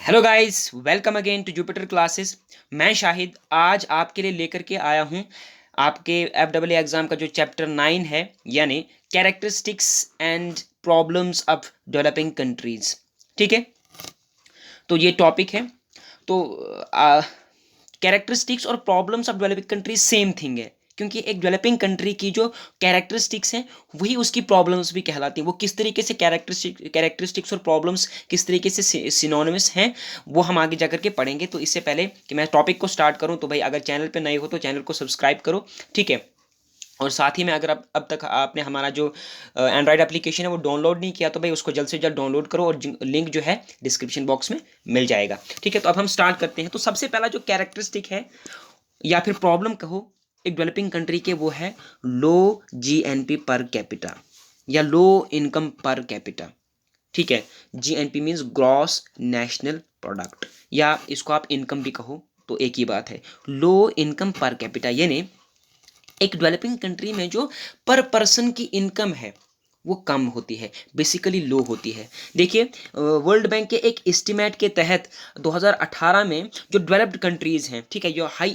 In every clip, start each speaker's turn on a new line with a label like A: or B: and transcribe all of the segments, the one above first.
A: Hello guys, welcome again to Jupiter classes. मैं शाहिद आज आपके लिए लेकर के आया हूँ आपके FEE एग्ज़ाम का जो चैप्टर 9 है, यानी characteristics and problems of developing countries. ठीक है, तो ये टॉपिक है। तो कैरेक्टरिस्टिक्स और problems of developing countries same thing है, क्योंकि एक डेवलपिंग कंट्री की जो कैरेक्टरिस्टिक्स हैं वही उसकी प्रॉब्लम्स भी कहलाती हैं। वो किस तरीके से कैरेक्टरिस्टिक्स और प्रॉब्लम्स किस तरीके से सिनोनिमस हैं, वो हम आगे जाकर के पढ़ेंगे। तो इससे पहले कि मैं टॉपिक को स्टार्ट करूं, तो भाई अगर चैनल पे नए हो तो चैनल को सब्सक्राइब करो, ठीक है। और साथ ही में अगर अब तक आपने हमारा जो एंड्रॉयड एप्लीकेशन है वो डाउनलोड नहीं किया, तो भाई उसको जल्द से जल्द डाउनलोड करो, और लिंक जो है डिस्क्रिप्शन बॉक्स में मिल जाएगा, ठीक है। तो अब हम स्टार्ट करते हैं। तो सबसे पहला जो कैरेक्टरिस्टिक है या फिर प्रॉब्लम कहो एक डेवलपिंग कंट्री के, वो है लो GNP पर कैपिटा या लो इनकम पर कैपिटा, ठीक है। GNP means gross national product, या इसको आप इनकम भी कहो तो एक ही बात है। लो इनकम पर कैपिटा यानी एक डेवलपिंग कंट्री में जो पर पर्सन की इनकम है वो कम होती है, बेसिकली लो होती है। देखिए, वर्ल्ड बैंक के एक एस्टिमेट के तहत 2018 में जो डेवलप्ड कंट्रीज़ हैं, ठीक है, जो हाई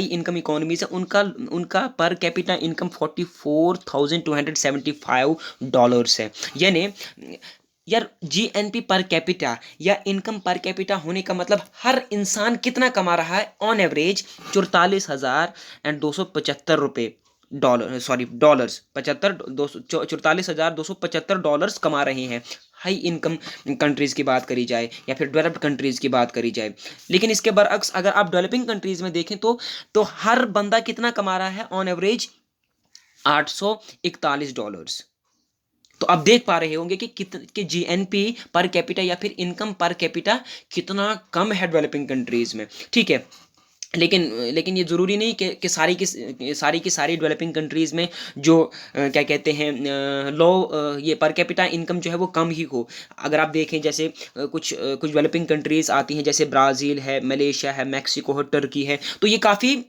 A: इनकम इकोनॉमीज है, उनका उनका पर कैपिटा इनकम $44,275 है। यानी यार, GNP पर कैपिटा या इनकम पर कैपिटा होने का मतलब हर इंसान कितना कमा रहा है, ऑन एवरेज 44,275 रुपये, डॉलर्स 44,275 डॉलर्स कमा रहे हैं। हाई इनकम कंट्रीज़ की बात करी जाए या फिर डेवलप्ड कंट्रीज़ की बात करी जाए। लेकिन इसके बरअक्स अगर आप डेवलपिंग कंट्रीज़ में देखें तो हर बंदा कितना कमा रहा है, ऑन एवरेज $841। तो आप देख पा रहे होंगे कि GNP पर कैपिटा या फिर इनकम पर कैपिटा कितना कम है डेवलपिंग कंट्रीज में, ठीक है। लेकिन लेकिन ये ज़रूरी नहीं कि सारी की सारी डेवलपिंग कंट्रीज़ में जो क्या कहते हैं लो ये पर कैपिटा इनकम जो है वो कम ही हो। अगर आप देखें, जैसे कुछ डेवलपिंग कंट्रीज़ आती हैं, जैसे ब्राज़ील है, मलेशिया है, मैक्सिको है, टर्की है, तो ये काफ़ी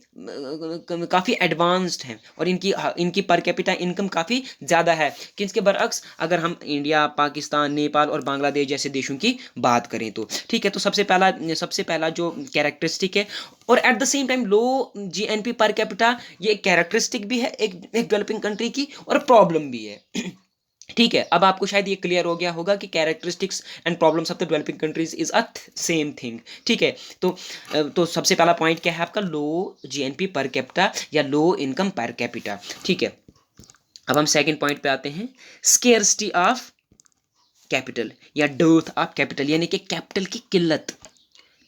A: एडवांस्ड हैं और इनकी इनकी पर कैपिटा इनकम काफ़ी ज़्यादा है। कि इसके बरअक्स अगर हम इंडिया, पाकिस्तान, नेपाल और बांग्लादेश जैसे देशों की बात करें तो, ठीक है। तो सबसे पहला जो कैरेक्टरिस्टिक है, और at the same time low GNP per capita, ये एक कैरेक्टरिस्टिक भी है एक डेवलपिंग कंट्री की, और प्रॉब्लम भी है। ठीक है, अब आपको शायद ये क्लियर हो गया होगा कि characteristics and problems of the developing countries is a same thing, ठीक है। तो सबसे पहला पॉइंट क्या है आपका, लो GNP पर कैपिटा या लो इनकम पर कैपिटा, ठीक है। अब हम सेकंड पॉइंट पे आते हैं, स्केर्सिटी ऑफ कैपिटल या डेर्थ ऑफ कैपिटल, यानी कि कैपिटल की किल्लत,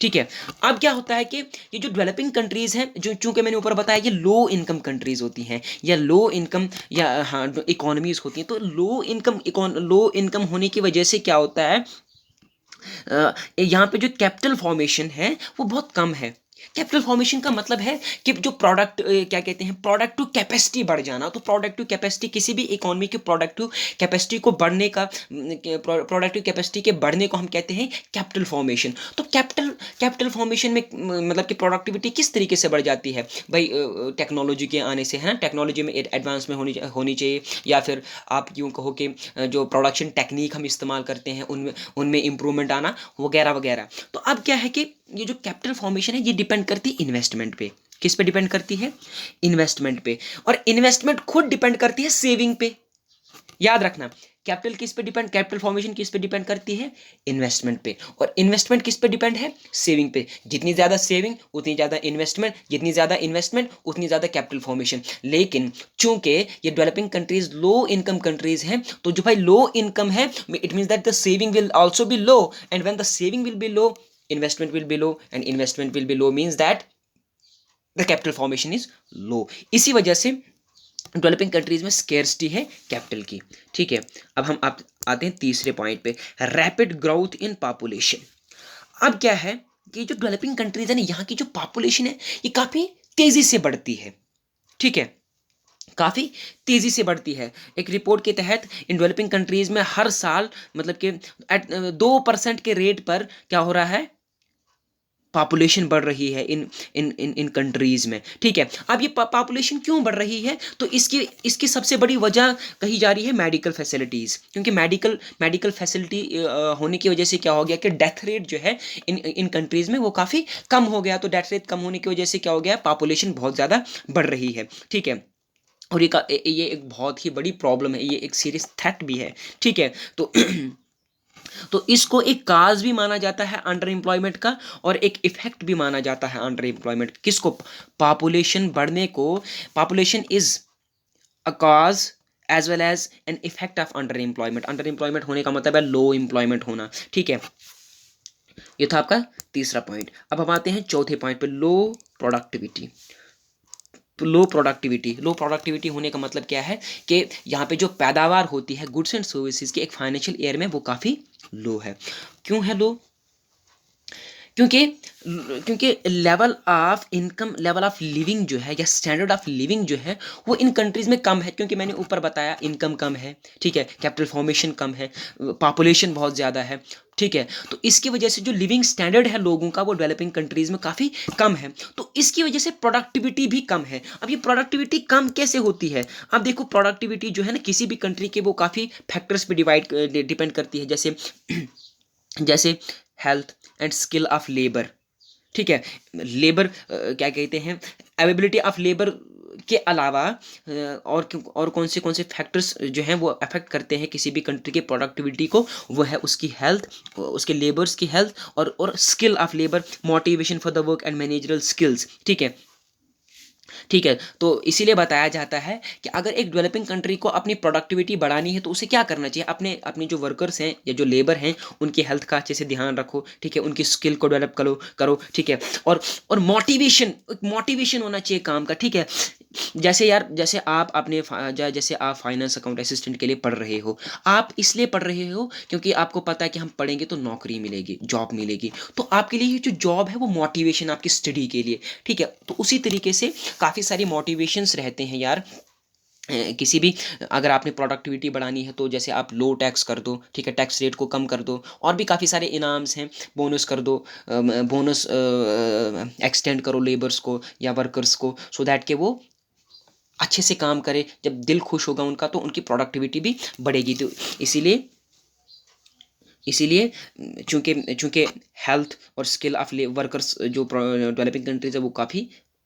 A: ठीक है। अब क्या होता है कि ये जो डेवलपिंग कंट्रीज हैं, जो चूंकि मैंने ऊपर बताया ये लो इनकम कंट्रीज होती हैं या लो इनकम या हाँ इकोनॉमीज होती हैं, तो लो इनकम होने की वजह से क्या होता है, यहाँ पे जो कैपिटल फॉर्मेशन है वो बहुत कम है। कैपिटल फॉर्मेशन का मतलब है कि जो क्या कहते हैं, प्रोडक्टिव कैपेसिटी बढ़ जाना। तो प्रोडक्टिव कैपेसिटी किसी भी इकोनॉमी की प्रोडक्टिव कैपेसिटी को बढ़ने का प्रोडक्टिव कैपेसिटी के बढ़ने को हम कहते हैं कैपिटल फॉर्मेशन। तो कैपिटल फॉर्मेशन में मतलब कि प्रोडक्टिविटी किस तरीके से बढ़ जाती है भाई, टेक्नोलॉजी के आने से, है ना। टेक्नोलॉजी में एडवांस में होनी चाहिए, या फिर आप यूँ कहो कि जो प्रोडक्शन टेक्निक हम इस्तेमाल करते हैं उनमें उनमें इम्प्रूवमेंट आना, वगैरह वगैरह। तो अब क्या है कि ये जो कैपिटल फॉर्मेशन है ये डिपेंड करती है इन्वेस्टमेंट पे। किस पे डिपेंड करती है, इन्वेस्टमेंट पे। और इन्वेस्टमेंट खुद डिपेंड करती है सेविंग पे। याद रखना, कैपिटल फॉर्मेशन किस पे डिपेंड करती है, इन्वेस्टमेंट पे। और इन्वेस्टमेंट किस पे डिपेंड है, सेविंग पे। जितनी ज़्यादा सेविंग उतनी ज़्यादा इन्वेस्टमेंट, जितनी ज़्यादा इन्वेस्टमेंट उतनी ज़्यादा कैपिटल फॉर्मेशन। लेकिन चूंकि ये developing countries low income countries हैं, तो जो भाई लो इनकम है, it means that the saving will also be low, and when the saving will be low, investment will be low, and investment will be low means that the capital formation is low. इसी वजह से developing countries में scarcity है capital की, ठीक है। अब हम आते हैं तीसरे पॉइंट पे, रैपिड ग्रोथ इन पॉपुलेशन। अब क्या है कि जो डेवलपिंग कंट्रीज है ना, यहाँ की जो पॉपुलेशन है ये काफ़ी तेज़ी से बढ़ती है, ठीक है, काफ़ी तेज़ी से बढ़ती है। एक रिपोर्ट के तहत इन डेवलपिंग कंट्रीज़ में हर साल मतलब कि 2% के रेट पर क्या हो रहा है, पॉपुलेशन बढ़ रही है इन इन इन इन कंट्रीज में, ठीक है। अब ये पॉपुलेशन क्यों बढ़ रही है, तो इसकी इसकी सबसे बड़ी वजह कही जा रही है मेडिकल फैसिलिटीज़, क्योंकि मेडिकल फैसिलिटी होने की वजह से क्या हो गया कि डेथ रेट जो है इन इन कंट्रीज़ में वो काफ़ी कम हो गया। तो डेथ रेट कम होने की वजह से क्या हो गया, पॉपुलेशन बहुत ज़्यादा बढ़ रही है, ठीक है। और ये एक बहुत ही बड़ी प्रॉब्लम है, ये एक सीरियस थ्रेट भी है, ठीक है। तो तो इसको एक काज भी माना जाता है अंडर एम्प्लॉयमेंट का, और एक इफेक्ट भी माना जाता है अंडर एम्प्लॉयमेंट। किसको, पॉपुलेशन बढ़ने को, population is a cause as well as an effect of underemployment. Underemployment होने का मतलब है लो एम्प्लॉयमेंट होना, ठीक है। ये था आपका तीसरा पॉइंट। अब हम आते हैं चौथे पॉइंट पे, लो प्रोडक्टिविटी। तो लो प्रोडक्टिविटी होने का मतलब क्या है कि यहाँ पे जो पैदावार होती है गुड्स एंड सर्विसेज की एक फाइनेंशियल ईयर में वो काफ़ी लो है। क्यों है लो, क्योंकि क्योंकि level of income, level of living जो है या स्टैंडर्ड ऑफ लिविंग जो है वो इन कंट्रीज़ में कम है, क्योंकि मैंने ऊपर बताया इनकम कम है, ठीक है, कैपिटल फॉर्मेशन कम है, पॉपुलेशन बहुत ज़्यादा है, ठीक है। तो इसकी वजह से जो लिविंग स्टैंडर्ड है लोगों का वो डेवलपिंग कंट्रीज़ में काफ़ी कम है, तो इसकी वजह से प्रोडक्टिविटी भी कम है। अब ये प्रोडक्टिविटी कम कैसे होती है, अब देखो प्रोडक्टिविटी जो है ना किसी भी कंट्री के वो काफ़ी फैक्टर्स पे डिपेंड करती है, जैसे जैसे health and skill of labour, ठीक है। लेबर क्या कहते हैं, अवेलेबिलिटी ऑफ लेबर के अलावा और कौन से फैक्टर्स जो हैं वो अफेक्ट करते हैं किसी भी कंट्री के प्रोडक्टिविटी को, वो है उसकी हेल्थ, उसके लेबर्स की हेल्थ, और skill of labour, motivation for the work and managerial skills, ठीक है, ठीक है। तो इसीलिए बताया जाता है कि अगर एक डेवलपिंग कंट्री को अपनी प्रोडक्टिविटी बढ़ानी है तो उसे क्या करना चाहिए, अपने अपने जो वर्कर्स हैं या जो लेबर हैं उनकी हेल्थ का अच्छे से ध्यान रखो, ठीक है, उनकी स्किल को डेवलप करो, ठीक है। और मोटिवेशन होना चाहिए काम का, ठीक है। जैसे यार, जैसे आप फाइनेंस अकाउंट असिस्टेंट के लिए पढ़ रहे हो, आप इसलिए पढ़ रहे हो क्योंकि आपको पता है कि हम पढ़ेंगे तो नौकरी मिलेगी, जॉब मिलेगी, तो आपके लिए ये जो जॉब है वो मोटिवेशन आपकी स्टडी के लिए, ठीक है। तो उसी तरीके से काफ़ी सारी मोटिवेशंस रहते हैं यार किसी भी, अगर आपने प्रोडक्टिविटी बढ़ानी है तो जैसे आप लो टैक्स कर दो, ठीक है, टैक्स रेट को कम कर दो, और भी काफ़ी सारे इनाम्स हैं, बोनस कर दो, बोनस एक्सटेंड करो लेबर्स को या वर्कर्स को, सो दैट कि वो अच्छे से काम करे, जब दिल खुश होगा उनका तो उनकी प्रोडक्टिविटी भी बढ़ेगी। तो इसीलिए इसीलिए चूंकि हेल्थ और स्किल ऑफ वर्कर्स जो डेवलपिंग कंट्रीज है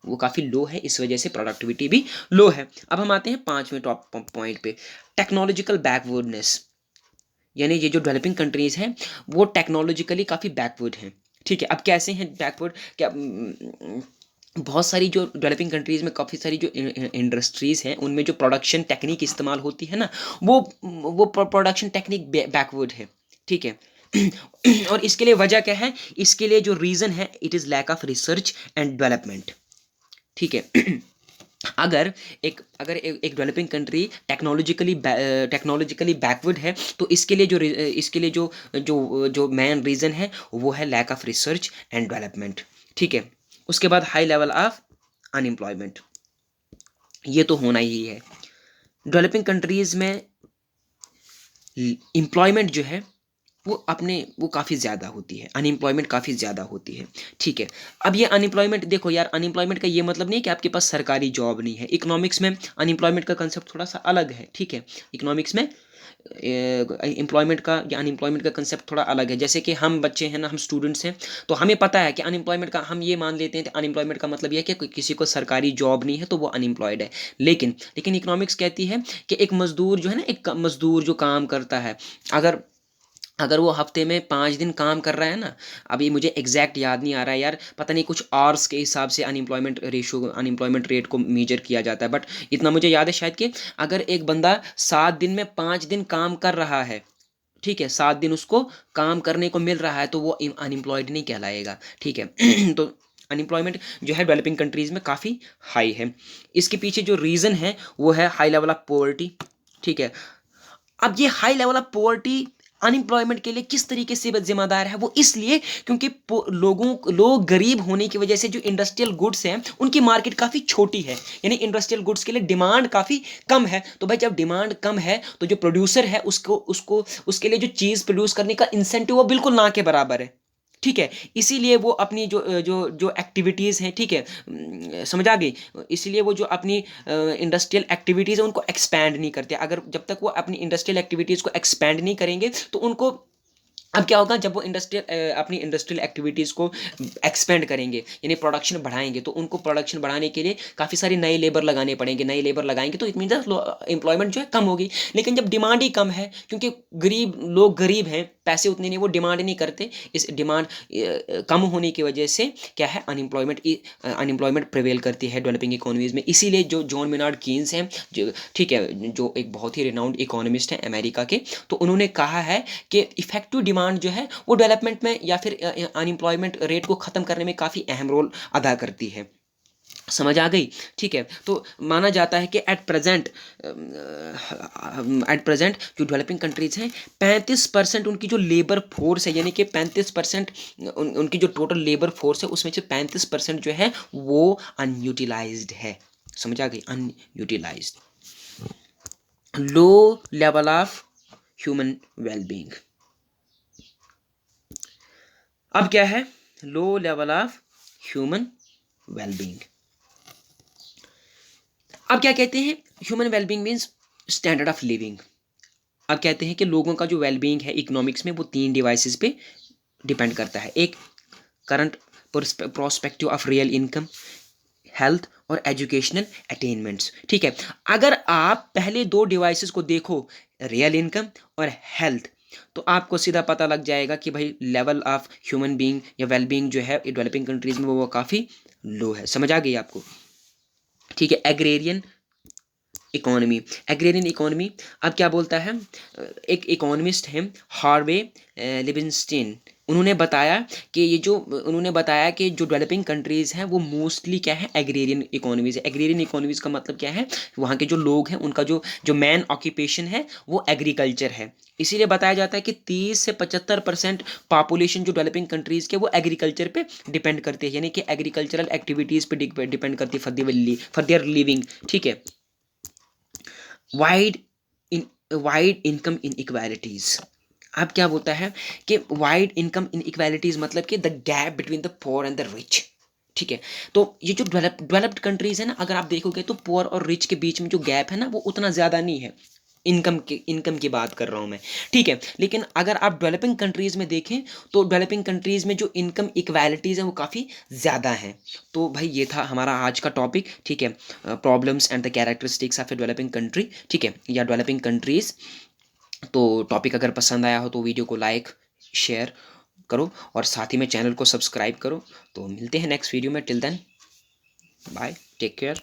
A: वो काफ़ी लो है, इस वजह से प्रोडक्टिविटी भी लो है। अब हम आते हैं पांचवें टॉप पॉइंट पे, टेक्नोलॉजिकल बैकवर्डनेस। यानी ये जो डेवलपिंग कंट्रीज़ हैं वो टेक्नोलॉजिकली काफ़ी बैकवर्ड हैं, ठीक है। अब कैसे हैं बैकवर्ड, क्या बहुत सारी जो डेवलपिंग कंट्रीज़ में काफ़ी सारी जो इंडस्ट्रीज़ हैं उनमें जो प्रोडक्शन टेक्निक इस्तेमाल होती है ना, वो प्रोडक्शन टेक्निक बैकवर्ड है, ठीक है। और इसके लिए वजह क्या है, इसके लिए जो रीज़न है, it is lack of research and development, ठीक है। अगर एक डेवलपिंग कंट्री टेक्नोलॉजिकली बैकवर्ड है तो इसके लिए जो मेन रीज़न है वो है lack of research and development, ठीक है। उसके बाद हाई लेवल ऑफ अनएम्प्लॉयमेंट, ये तो होना ही है। डेवलपिंग कंट्रीज़ में एम्प्लॉयमेंट जो है वो काफ़ी ज़्यादा होती है, अनएम्प्लॉयमेंट काफ़ी ज़्यादा होती है, ठीक है। अब ये अनएम्प्लॉयमेंट देखो यार, अनएम्प्लॉयमेंट का ये मतलब नहीं है कि आपके पास सरकारी जॉब नहीं है। इकोनॉमिक्स में अनएम्प्लॉयमेंट का कंसेप्ट थोड़ा सा अलग है, ठीक है। इकोनॉमिक्स में एम्प्लॉयमेंट का या अनएम्प्लॉयमेंट का कंसेप्ट थोड़ा अलग है। जैसे कि हम बच्चे हैं ना, हम स्टूडेंट्स हैं, तो हमें पता है कि अनएम्प्लॉयमेंट का, हम ये मान लेते हैं कि अनएम्प्लॉयमेंट का मतलब यह है कि किसी को सरकारी जॉब नहीं है तो वो अनएम्प्लॉयड है। लेकिन इकोनॉमिक्स कहती है कि एक मजदूर जो है ना, एक मजदूर जो काम करता है, अगर अगर वो हफ्ते में 5 दिन काम कर रहा है ना, अभी मुझे एग्जैक्ट याद नहीं आ रहा है यार, पता नहीं कुछ आवर्स के हिसाब से अनएम्प्लॉयमेंट रेट को मेजर किया जाता है, बट इतना मुझे याद है शायद कि अगर एक बंदा 7 दिन में 5 दिन काम कर रहा है, ठीक है, 7 दिन उसको काम करने को मिल रहा है तो वो अनएम्प्लॉयड नहीं कहलाएगा, ठीक है। तो अनएम्प्लॉयमेंट जो है डेवलपिंग कंट्रीज़ में काफ़ी हाई है। इसके पीछे जो रीज़न है वो है हाई लेवल ऑफ पॉवर्टी, ठीक है। अब ये high level of poverty unemployment के लिए किस तरीके से जिम्मेदार है, वो इसलिए क्योंकि लोग गरीब होने की वजह से जो इंडस्ट्रियल गुड्स हैं उनकी मार्केट काफ़ी छोटी है, यानी इंडस्ट्रियल गुड्स के लिए डिमांड काफ़ी कम है। तो भाई जब डिमांड कम है तो जो प्रोड्यूसर है उसको उसको उसके लिए जो चीज़ प्रोड्यूस करने का इंसेंटिव वो बिल्कुल ना के बराबर है, ठीक है। इसीलिए वो अपनी जो जो जो एक्टिविटीज़ हैं, ठीक है, समझ आ गई। इसीलिए वो जो अपनी इंडस्ट्रियल एक्टिविटीज़ है उनको एक्सपैंड नहीं करते। अगर जब तक वो अपनी इंडस्ट्रियल एक्टिविटीज़ को एक्सपैंड नहीं करेंगे तो उनको, अब क्या होगा जब वो अपनी इंडस्ट्रियल एक्टिविटीज़ को एक्सपेंड करेंगे यानी प्रोडक्शन बढ़ाएंगे, तो उनको प्रोडक्शन बढ़ाने के लिए काफ़ी सारी नए लेबर लगाने पड़ेंगे। नए लेबर लगाएंगे तो इट मीन एम्प्लॉयमेंट जो है कम होगी। लेकिन जब डिमांड ही कम है, क्योंकि गरीब हैं, पैसे उतने नहीं, वो डिमांड नहीं करते। इस डिमांड कम होने की वजह से क्या है, अनएम्प्लॉयमेंट प्रिवेल करती है डेवलपिंग इकोनॉमीज़ में। इसीलिए जो जॉन मेनार्ड कीन्स हैं, जो, ठीक है, जो एक बहुत ही रिनाउंड इकोनॉमिस्ट हैं अमेरिका के, तो उन्होंने कहा है कि इफेक्टिव डिमांड जो है वो डेवलपमेंट में या फिर अनएम्प्लॉयमेंट रेट को ख़त्म करने में काफ़ी अहम रोल अदा करती है। समझ आ गई, ठीक है। तो माना जाता है कि एट प्रेजेंट जो डेवलपिंग कंट्रीज हैं, 35% उनकी जो लेबर फोर्स है, यानी कि 35% उनकी जो टोटल लेबर फोर्स है उसमें से 35% जो है वो अनयूटिलाइज्ड है। समझ आ गई, unutilised. Low level of human wellbeing. अब क्या है, low level of human wellbeing. अब क्या कहते हैं, human wellbeing means standard of living. अब कहते हैं कि लोगों का जो वेलबींग है इकोनॉमिक्स में वो 3 डिवाइसेस पे डिपेंड करता है। एक, current prospective of real income, health और एजुकेशनल अटेनमेंट्स, ठीक है। अगर आप पहले 2 डिवाइसेस को देखो, रियल इनकम और हेल्थ, तो आपको सीधा पता लग जाएगा कि भाई लेवल ऑफ ह्यूमन बीइंग या वेलबींग जो है डेवलपिंग कंट्रीज में वो काफ़ी लो है। समझ आ गई आपको, ठीक है। एग्रेरियन इकोनॉमी, अब क्या बोलता है, एक इकोनॉमिस्ट हैं हार्वे लिविंगस्टीन, उन्होंने बताया कि जो डेवलपिंग कंट्रीज़ हैं वो मोस्टली क्या है, एग्रेरियन इकोनॉमीज़ है। एग्रेरियन इकोनॉमीज़ का मतलब क्या है, वहाँ के जो लोग हैं उनका जो जो मेन ऑक्यूपेशन है वो एग्रीकल्चर है। इसीलिए बताया जाता है कि 30 से 75% पॉपुलेशन जो डेवलपिंग कंट्रीज़ के वो एग्रीकल्चर पे डिपेंड करती है, यानी कि एग्रीकल्चरल एक्टिविटीज़ पे डिपेंड करती है फॉर देयर लिविंग, ठीक है। Wide in wide income in equalities. अब क्या बोलता है कि वाइड इनकम इन इक्वालिटीज़ मतलब कि the gap between the poor and the rich, ठीक है। तो ये जो डेवलप्ड कंट्रीज है ना, अगर आप देखोगे तो पुअर और रिच के बीच में जो गैप है ना वो उतना ज़्यादा नहीं है। इनकम की बात कर रहा हूँ मैं, ठीक है। लेकिन अगर आप डेवलपिंग कंट्रीज़ में देखें तो डेवलपिंग कंट्रीज़ में जो इनकम इक्वालिटीज़ हैं वो काफ़ी ज़्यादा हैं। तो भाई ये था हमारा आज का टॉपिक, ठीक है, problems and the characteristics of a developing country, ठीक है, या डेवलपिंग कंट्रीज़। तो टॉपिक अगर पसंद आया हो तो वीडियो को लाइक शेयर करो और साथ ही में चैनल को सब्सक्राइब करो। तो मिलते हैं नेक्स्ट वीडियो में, till then bye, take care.